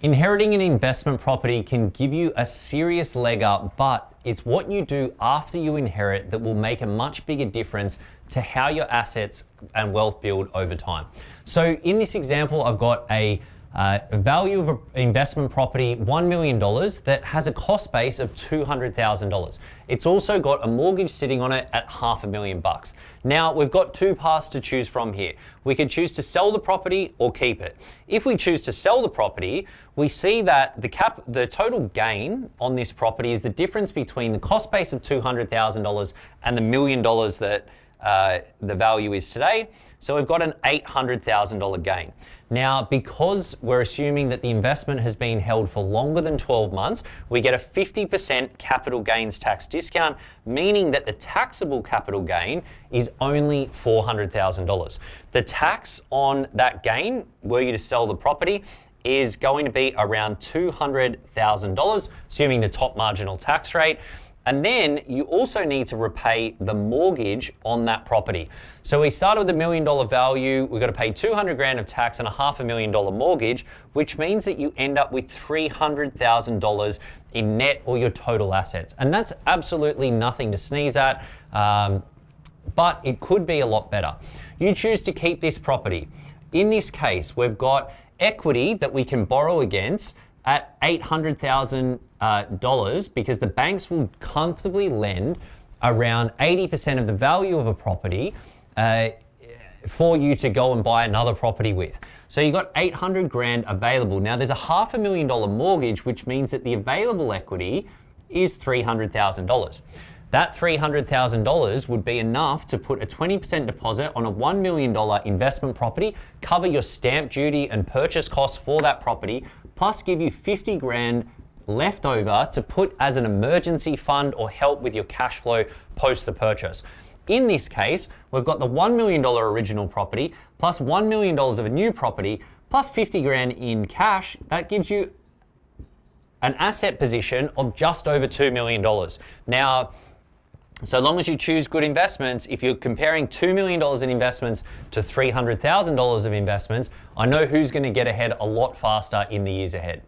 Inheriting an investment property can give you a serious leg up, but it's what you do after you inherit that will make a much bigger difference to how your assets and wealth build over time. So in this example, I've got a value of an investment property, $1 million, that has a cost base of $200,000. It's also got a mortgage sitting on it at $500,000. Now, we've got two paths to choose from here. We could choose to sell the property or keep it. If we choose to sell the property, we see that the total gain on this property is the difference between the cost base of $200,000 and the $1 million that the value is today. So we've got an $800,000 gain. Now, because we're assuming that the investment has been held for longer than 12 months, we get a 50% capital gains tax discount, meaning that the taxable capital gain is only $400,000. The tax on that gain, were you to sell the property, is going to be around $200,000, assuming the top marginal tax rate. And then you also need to repay the mortgage on that property. So we started with $1 million value, we've got to pay 200 grand of tax and a $500,000 mortgage, which means that you end up with $300,000 in net or your total assets. And that's absolutely nothing to sneeze at, but it could be a lot better. You choose to keep this property. In this case, we've got equity that we can borrow against at $800,000 because the banks will comfortably lend around 80% of the value of a property for you to go and buy another property with. So you've got 800 grand available. Now there's a $500,000 mortgage, which means that the available equity is $300,000. That $300,000 would be enough to put a 20% deposit on a $1 million investment property, cover your stamp duty and purchase costs for that property, plus give you 50 grand left over to put as an emergency fund or help with your cash flow post the purchase. In this case, we've got the $1 million original property plus $1 million of a new property plus 50 grand in cash. That gives you an asset position of just over $2 million. Now, so long as you choose good investments, if you're comparing $2 million in investments to $300,000 of investments, I know who's going to get ahead a lot faster in the years ahead.